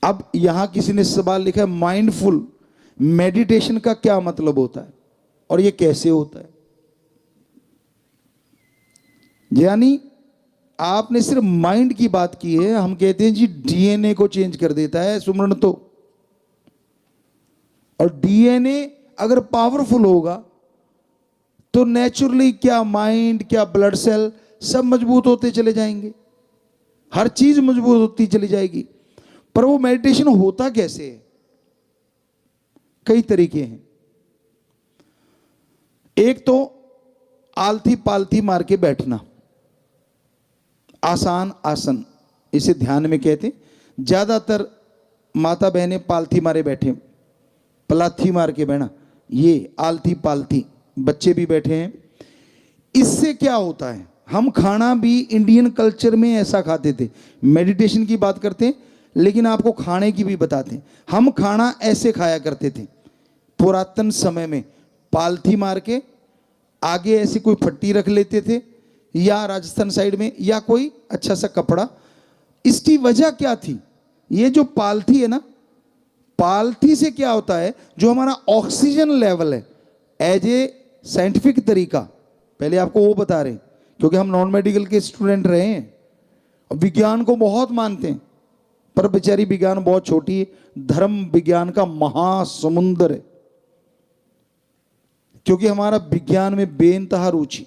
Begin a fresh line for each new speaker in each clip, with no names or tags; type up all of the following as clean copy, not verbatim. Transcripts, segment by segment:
अब यहां किसी ने सवाल लिखा है, माइंडफुल मेडिटेशन का क्या मतलब होता है और ये कैसे होता है। यानी आपने सिर्फ माइंड की बात की है, हम कहते हैं जी डीएनए को चेंज कर देता है सुमरण तो। और डीएनए अगर पावरफुल होगा तो नेचुरली क्या माइंड, क्या ब्लड सेल सब मजबूत होते चले जाएंगे, हर चीज मजबूत होती चली जाएगी। पर वो मेडिटेशन होता कैसे है? कई तरीके हैं। एक तो आलती पालती मार के बैठना, आसान आसन, इसे ध्यान में कहते हैं। ज्यादातर माता बहनें पालथी मारे बैठे, पलाथी मार के बैठना, ये आलती पालती, बच्चे भी बैठे हैं। इससे क्या होता है, हम खाना भी इंडियन कल्चर में ऐसा खाते थे। मेडिटेशन की बात करते हैं लेकिन आपको खाने की भी बताते हैं। हम खाना ऐसे खाया करते थे पुरातन समय में, पालथी मार के आगे ऐसी कोई फट्टी रख लेते थे, या राजस्थान साइड में या कोई अच्छा सा कपड़ा। इसकी वजह क्या थी? ये जो पालथी है ना, पालथी से क्या होता है, जो हमारा ऑक्सीजन लेवल है, एज ए साइंटिफिक तरीका, पहले आपको वो बता रहे हैं क्योंकि हम नॉन मेडिकल के स्टूडेंट रहे हैं। विज्ञान को बहुत मानते हैं पर बेचारी विज्ञान बहुत छोटी है, धर्म विज्ञान का महासमुंदर है, क्योंकि हमारा विज्ञान में बेइंतहा रुचि।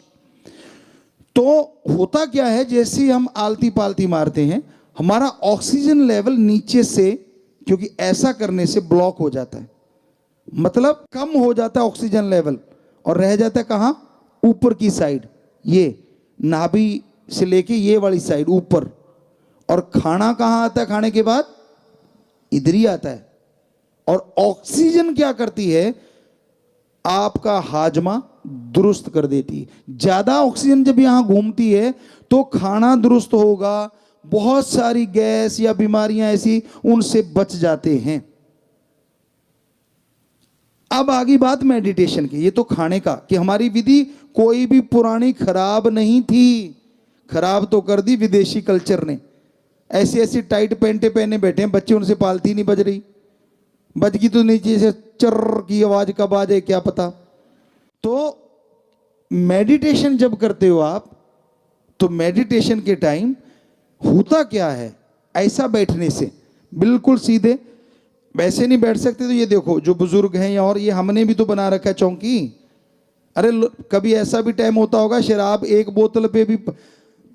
तो होता क्या है, जैसे ही हम आलती पालती मारते हैं हमारा ऑक्सीजन लेवल नीचे से, क्योंकि ऐसा करने से ब्लॉक हो जाता है, मतलब कम हो जाता है ऑक्सीजन लेवल, और रह जाता है कहां, ऊपर की साइड, ये नाभि से लेके ये वाली साइड ऊपर। और खाना कहां आता है, खाने के बाद इधर ही आता है। और ऑक्सीजन क्या करती है, आपका हाजमा दुरुस्त कर देती है। ज्यादा ऑक्सीजन जब यहां घूमती है तो खाना दुरुस्त होगा, बहुत सारी गैस या बीमारियां ऐसी उनसे बच जाते हैं। अब आगे बात मेडिटेशन की, ये तो खाने का, कि हमारी विधि कोई भी पुरानी खराब नहीं थी, खराब तो कर दी विदेशी कल्चर ने। ऐसी ऐसी टाइट पैंटे पहने बैठे हैं बच्चे, उनसे पालती नहीं बज रही, बज गई तो नीचे से चर्र की आवाज कब आ जाए क्या पता। तो मेडिटेशन जब करते हो आप, तो मेडिटेशन के टाइम होता क्या है, ऐसा बैठने से बिल्कुल सीधे, वैसे नहीं बैठ सकते। तो ये देखो जो बुजुर्ग हैं, और ये हमने भी तो बना रखा है चौकी। अरे कभी ऐसा भी टाइम होता होगा, शराब एक बोतल पे भी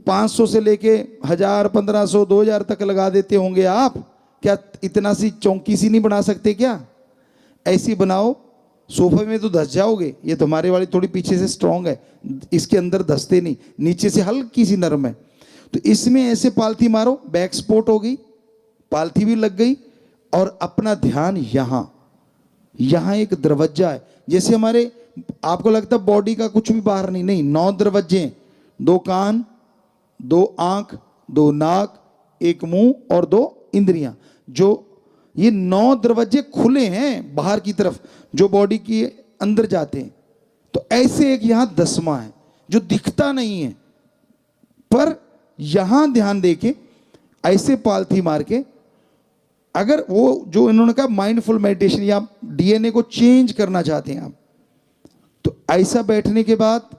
500 से लेके 1000, 1500, 2000 तक लगा देते होंगे आप। क्या इतना सी चौकी सी नहीं बना सकते क्या? ऐसी बनाओ, सोफे में तो धस जाओगे। ये तुम्हारे वाली थोड़ी पीछे से स्ट्रांग है, इसके अंदर धसते नहीं, नीचे से हल्की सी नरम है। तो इसमें ऐसे पालथी मारो, बैक सपोर्ट हो गई, पालथी भी लग गई, और अपना ध्यान यहां, यहां एक दरवाजा है। जैसे हमारे, आपको लगता है बॉडी का कुछ भी बाहर नहीं, नहीं, 9 दरवाजे हैं, 2 कान, 2 आंख, 2 नाक, 1 मुंह और 2 इंद्रियां। जो ये 9 दरवाजे खुले हैं बाहर की तरफ, जो बॉडी के अंदर जाते हैं। तो ऐसे एक यहां 10वां है जो दिखता नहीं है, पर यहां ध्यान देके ऐसे पालथी मार के, अगर वो जो इन्होंने कहा माइंडफुल मेडिटेशन, या डीएनए को चेंज करना चाहते हैं आप, तो ऐसा बैठने के बाद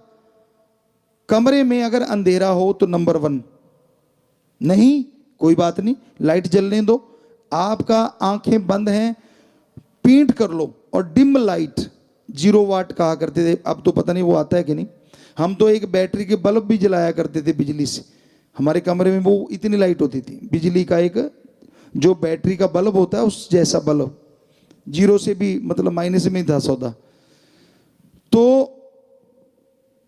कमरे में अगर अंधेरा हो तो नंबर 1, नहीं कोई बात नहीं, लाइट जलने दो, आपका आंखें बंद हैं, पींट कर लो, और डिम लाइट 0 वाट कहा करते थे, अब तो पता नहीं वो आता है कि नहीं। हम तो एक बैटरी के बल्ब भी जलाया करते थे बिजली से, हमारे कमरे में वो इतनी लाइट होती थी, बिजली का एक जो बैटरी का बल्ब होता है उस जैसा बल्ब, 0 से भी मतलब माइनस में ही था सौदा। तो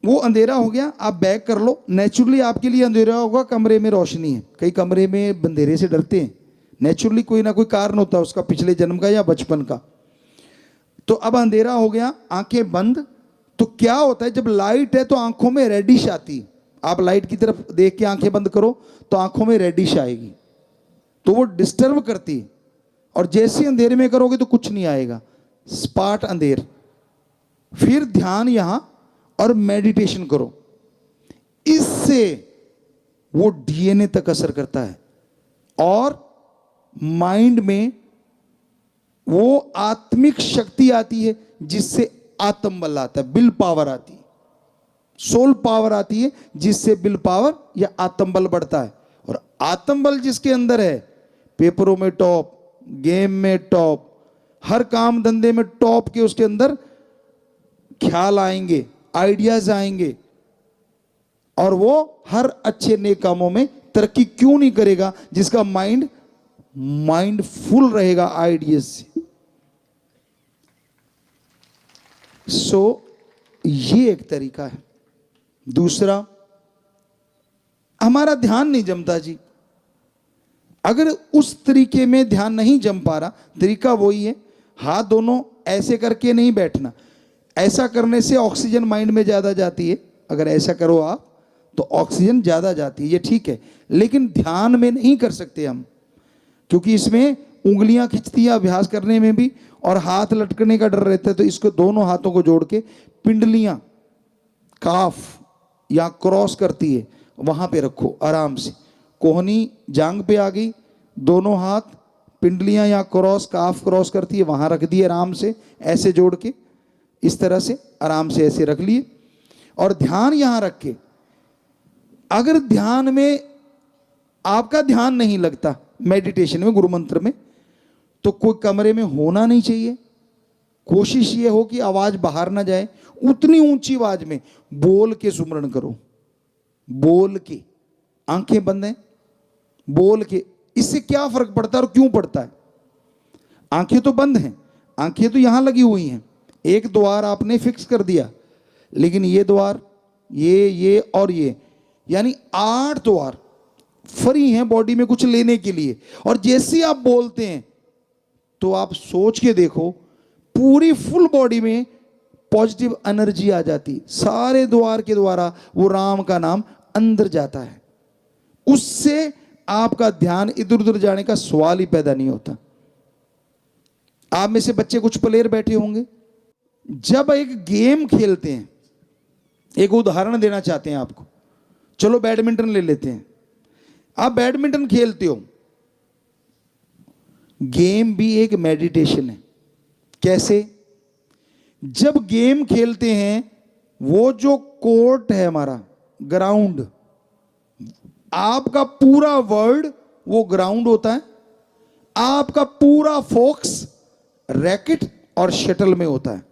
वो अंधेरा हो गया, आप बैक कर लो, नेचुरली आपके लिए अंधेरा होगा, कमरे में रोशनी है। कई कमरे में अंधेरे से डरते हैं, नेचुरली कोई ना कोई कारण होता है उसका, पिछले जन्म का या बचपन का। तो अब अंधेरा हो गया, आंखें बंद। तो क्या होता है, जब लाइट है तो आंखों में रेडिश आती, आप लाइट की तरफ देख के आंखें बंद करो तो आंखों में रेडिश आएगी, तो वो डिस्टर्ब करती है। और जैसे अंधेरे में करोगे तो कुछ नहीं आएगा, स्पाट अंधेर। फिर ध्यान यहां और मेडिटेशन करो, इससे वो डीएनए तक असर करता है। और माइंड में वो आत्मिक शक्ति आती है जिससे आत्म बल आता है, विल पावर आती है, सोल पावर आती है जिससे विल पावर या आत्म बल बढ़ता है। और आत्म बल जिसके अंदर है, पेपरों में टॉप, गेम में टॉप, हर काम धंधे में टॉप के उसके अंदर ख्याल आएंगे, आइडियाज आएंगे, और वो हर अच्छे नेक कामों में तरक्की क्यों नहीं करेगा जिसका माइंड फुल रहेगा आइडियाज से। ये एक तरीका है। दूसरा, हमारा ध्यान नहीं जमता जी। अगर उस तरीके में ध्यान नहीं जम पा रहा, तरीका वही है, हाथ दोनों ऐसे करके नहीं बैठना। ऐसा करने से ऑक्सीजन माइंड में ज्यादा जाती है, अगर ऐसा करो आप तो ऑक्सीजन ज्यादा जाती है, ये ठीक है। लेकिन ध्यान में नहीं कर सकते हम, क्योंकि इसमें उंगलियां खिंचती है अभ्यास करने में भी, और हाथ लटकने का डर रहता है। तो इसको दोनों हाथों को जोड़ के पिंडलियां काफ या क्रॉस करती है वहां पे रखो आराम से। कोहनी जांग पे आ गई, दोनों हाथ पिंडलियां या क्रॉस काफ क्रॉस करती है वहां रख दिए आराम से, ऐसे जोड़ के इस तरह से आराम से ऐसे रख लिए, और ध्यान यहां रख के, अगर ध्यान में आपका ध्यान नहीं लगता मेडिटेशन में, गुरु मंत्र में, तो कोई कमरे में होना नहीं चाहिए। कोशिश ये हो कि आवाज बाहर ना जाए, उतनी ऊंची आवाज में बोल के सुमरण करो, बोल के, आंखें बंद हैं, बोल के। इससे क्या फर्क पड़ता है और क्यों पड़ता है? आंखें तो बंद हैं, आंखें तो यहां लगी हुई हैं, एक द्वार आपने फिक्स कर दिया, लेकिन ये द्वार, ये और ये, यानी 8 द्वार फ्री हैं बॉडी में कुछ लेने के लिए। और जैसे आप बोलते हैं तो आप सोच के देखो, पूरी फुल बॉडी में पॉजिटिव एनर्जी आ जाती, सारे द्वार के द्वारा वो राम का नाम अंदर जाता है। उससे आपका ध्यान इधर उधर जाने का सवाल ही पैदा नहीं होता। आप में से बच्चे कुछ प्लेयर बैठे होंगे, जब एक गेम खेलते हैं, एक उदाहरण देना चाहते हैं आपको, चलो बैडमिंटन ले लेते हैं। आप बैडमिंटन खेलते हो, गेम भी एक मेडिटेशन है। कैसे? जब गेम खेलते हैं, वो जो कोर्ट है हमारा ग्राउंड, आपका पूरा वर्ल्ड वो ग्राउंड होता है, आपका पूरा फोकस रैकेट और शटल में होता है।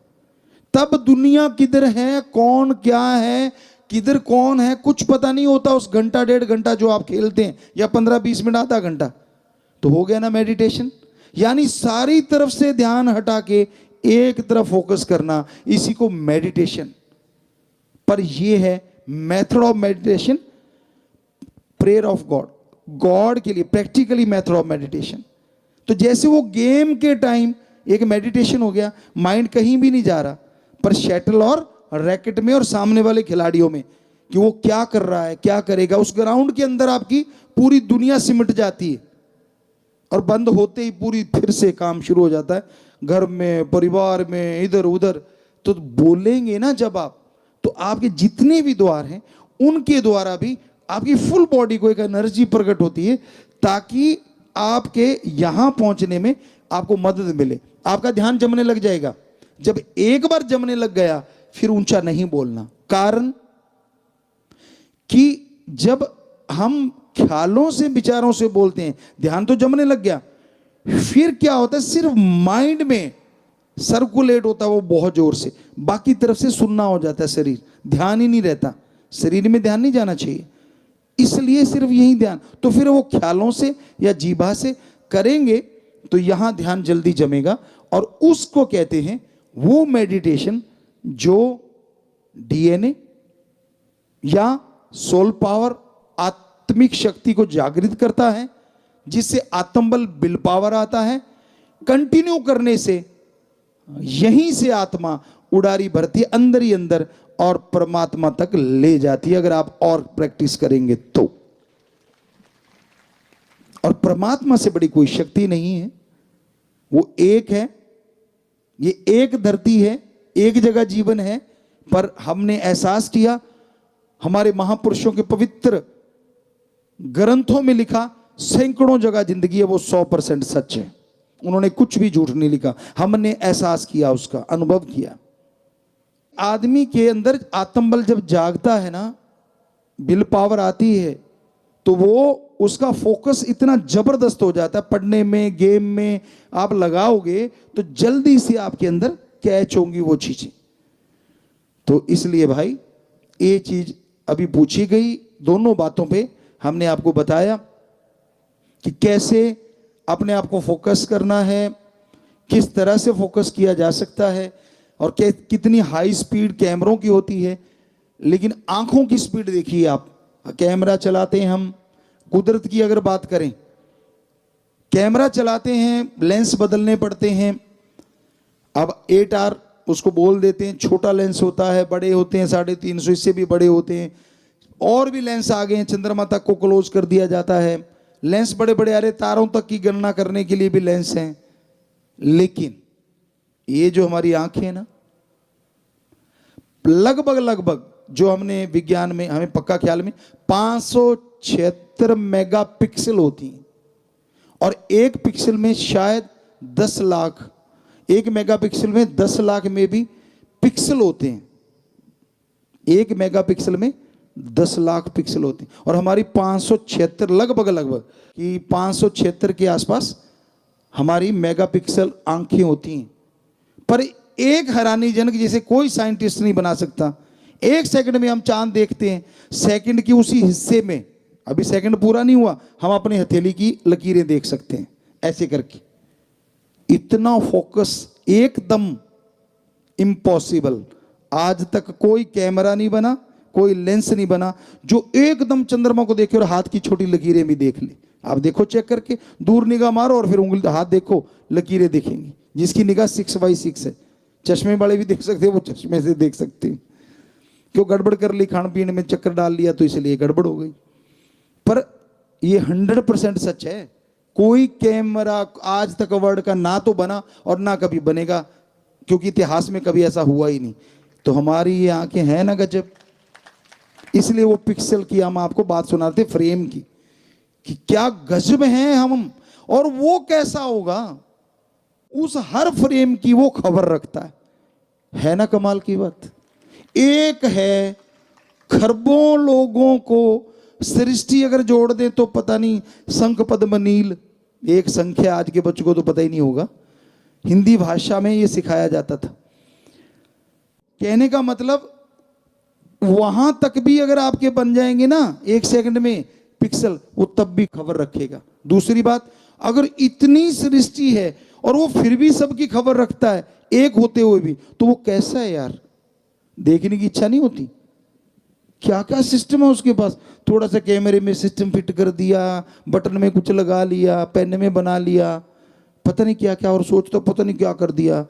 तब दुनिया किधर है, कौन क्या है, किधर कौन है, कुछ पता नहीं होता उस घंटा 1.5 घंटा जो आप खेलते हैं, या 15-20 मिनट आधा घंटा। तो हो गया ना मेडिटेशन। यानी सारी तरफ से ध्यान हटा के एक तरफ फोकस करना, इसी को मेडिटेशन। पर यह है method of meditation, prayer of God, God के लिए प्रैक्टिकली मेथड ऑफ मेडिटेशन। तो जैसे वो गेम के टाइम एक मेडिटेशन हो गया, माइंड कहीं भी नहीं जा रहा, पर शटल और रैकेट में और सामने वाले खिलाड़ियों में कि वो क्या कर रहा है, क्या करेगा, उस ग्राउंड के अंदर आपकी पूरी दुनिया सिमट जाती है। और बंद होते ही पूरी फिर से काम शुरू हो जाता है, घर में, परिवार में, इधर उधर। तो बोलेंगे ना जब आप, तो आपके जितने भी द्वार हैं उनके द्वारा भी आपकी फुल बॉडी को एक एनर्जी प्रकट होती है, ताकि आपके यहां पहुंचने में आपको मदद मिले। आपका ध्यान जमने लग जाएगा। जब एक बार जमने लग गया, फिर ऊंचा नहीं बोलना। कारण कि जब हम ख्यालों से, विचारों से बोलते हैं, ध्यान तो जमने लग गया, फिर क्या होता है, सिर्फ माइंड में सर्कुलेट होता है वो बहुत जोर से, बाकी तरफ से सुनना हो जाता है शरीर, ध्यान ही नहीं रहता। शरीर में ध्यान नहीं जाना चाहिए, इसलिए सिर्फ यही ध्यान। तो फिर वो ख्यालों से या जीभा से करेंगे तो यहां ध्यान जल्दी जमेगा, और उसको कहते हैं वो मेडिटेशन जो डीएनए या सोल पावर, आत्मिक शक्ति को जागृत करता है, जिससे आत्मबल, विल पावर आता है। कंटिन्यू करने से यहीं से आत्मा उड़ारी भरती है अंदर ही अंदर, और परमात्मा तक ले जाती है, अगर आप और प्रैक्टिस करेंगे तो। और परमात्मा से बड़ी कोई शक्ति नहीं है, वो एक है। ये एक धरती है, एक जगह जीवन है, पर हमने एहसास किया, हमारे महापुरुषों के पवित्र ग्रंथों में लिखा सैकड़ों जगह जिंदगी है वो 100% सच है। उन्होंने कुछ भी झूठ नहीं लिखा, हमने एहसास किया, उसका अनुभव किया। आदमी के अंदर आत्मबल जब जागता है ना, विल पावर आती है, तो वो उसका फोकस इतना जबरदस्त हो जाता है, पढ़ने में, गेम में आप लगाओगे तो जल्दी से आपके अंदर कैच होंगी वो चीजें। तो इसलिए भाई ये चीज अभी पूछी गई, दोनों बातों पे हमने आपको बताया कि कैसे अपने आप को फोकस करना है, किस तरह से फोकस किया जा सकता है, और कितनी हाई स्पीड कैमरों की होती है। लेकिन आंखों की स्पीड देखिए आप, कैमरा चलाते हैं हम, कुदरत की अगर बात करें, कैमरा चलाते हैं, लेंस बदलने पड़ते हैं। अब 8R उसको बोल देते हैं, छोटा लेंस होता है, बड़े होते हैं 350, इससे भी बड़े होते हैं, और भी लेंस आ गए हैं, चंद्रमा तक को क्लोज कर दिया जाता है। लेंस बड़े बड़े आ रहे, तारों तक की गणना करने के लिए भी लेंस हैं। लेकिन ये जो हमारी आंखें हैं ना, लगभग जो हमने विज्ञान में हमें पक्का ख्याल में 576 मेगापिक्सल होती हैं, और एक पिक्सल में शायद 10 लाख, एक मेगापिक्सल में 10 लाख में भी पिक्सल होते हैं। एक मेगापिक्सल में 10 लाख पिक्सल होते हैं, और हमारी 576 लगभग कि 576 के आसपास हमारी मेगापिक्सल आंखें होती हैं। पर एक हैरानीजनक, जैसे कोई साइंटिस्ट नहीं बना सकता, 1 सेकंड में हम चांद देखते हैं, सेकंड की उसी हिस्से में, अभी सेकंड पूरा नहीं हुआ, हम अपने हथेली की लकीरें देख सकते हैं ऐसे करके। इतना फोकस एकदम इम्पॉसिबल, आज तक कोई कैमरा नहीं बना, कोई लेंस नहीं बना जो एकदम चंद्रमा को देखे और हाथ की छोटी लकीरें भी देख ले। आप देखो चेक करके, दूर निगाह मारो और फिर उंगली हाथ देखो, लकीरें दिखेंगी। जिसकी निगाह 6x6 है, चश्मे वाले भी देख सकते हैं, वो चश्मे से देख सकते हैं। क्यों गड़बड़ कर ली, खान पीने में चक्कर डाल लिया तो इसलिए गड़बड़ हो गई। पर ये 100% सच है, कोई कैमरा आज तक वर्ल्ड का ना तो बना और ना कभी बनेगा, क्योंकि इतिहास में कभी ऐसा हुआ ही नहीं। तो हमारी ये आंखें हैं ना गजब। इसलिए वो पिक्सल की हम आपको बात सुनाते, फ्रेम की, कि क्या गजब हैं हम, और वो कैसा होगा, उस हर फ्रेम की वो खबर रखता है ना कमाल की बात। एक है खरबों लोगों को सृष्टि अगर जोड़ दे तो पता नहीं, शंख पद्म नील, एक संख्या आज के बच्चों को तो पता ही नहीं होगा, हिंदी भाषा में ये सिखाया जाता था। कहने का मतलब वहां तक भी अगर आपके बन जाएंगे ना 1 सेकंड में पिक्सल, वो तब भी खबर रखेगा। दूसरी बात, अगर इतनी सृष्टि है और वो फिर भी सबकी खबर रखता है एक होते हुए भी, तो वो कैसा है यार, देखने की इच्छा नहीं होती। क्या क्या सिस्टम है उसके पास, थोड़ा सा कैमरे में सिस्टम फिट कर दिया, बटन में कुछ लगा लिया, पेन में बना लिया, पता नहीं क्या क्या, और सोचता पता नहीं क्या कर दिया।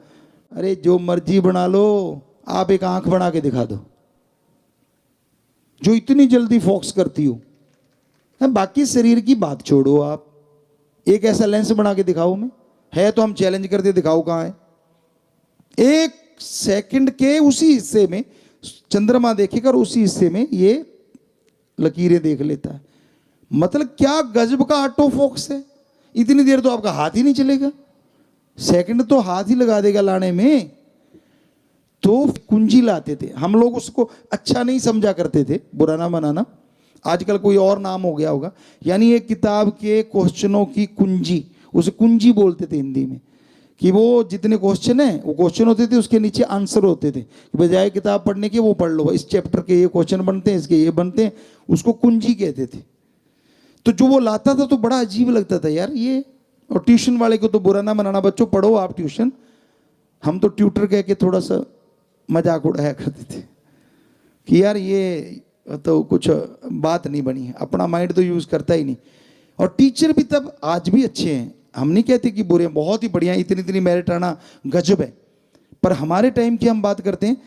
अरे जो मर्जी बना लो, आप एक आंख बना के दिखा दो जो इतनी जल्दी फोकस करती हो। बाकी शरीर की बात छोड़ो, आप एक ऐसा लेंस बना के दिखाओ, में है तो हम चैलेंज करते दिखाओ कहां है। 1 सेकंड के उसी हिस्से में चंद्रमा देखेगा और उसी हिस्से में ये लकीरें देख लेता है। मतलब क्या गजब का ऑटो फोकस है। इतनी देर तो आपका हाथ ही नहीं चलेगा, सेकंड तो हाथ ही लगा देगा लाने में। तो कुंजी लाते थे हम लोग, उसको अच्छा नहीं समझा करते थे, बुरा ना बनाना, आजकल कोई और नाम हो गया होगा। यानी एक किताब के क्वेश्चनों की कुंजी, उसे कुंजी बोलते थे हिंदी में, कि वो जितने क्वेश्चन है वो क्वेश्चन होते थे, उसके नीचे आंसर होते थे। बजाय किताब पढ़ने के वो पढ़ लो, इस चैप्टर के ये क्वेश्चन बनते हैं, इसके ये बनते हैं, उसको कुंजी कहते थे। तो जो वो लाता था तो बड़ा अजीब लगता था यार ये। और ट्यूशन वाले को तो बुरा ना बनाना, बच्चों पढ़ो आप ट्यूशन, हम तो ट्यूटर कह के थोड़ा सा मजाक उड़ाया करते थे कि यार ये तो कुछ बात नहीं बनी है, अपना माइंड तो यूज करता ही नहीं। और टीचर भी तब, आज भी अच्छे हैं, हम नहीं कहते कि बुरे हैं, बहुत ही बढ़िया, इतनी इतनी मेरिट आना गजब है। पर हमारे टाइम की हम बात करते हैं,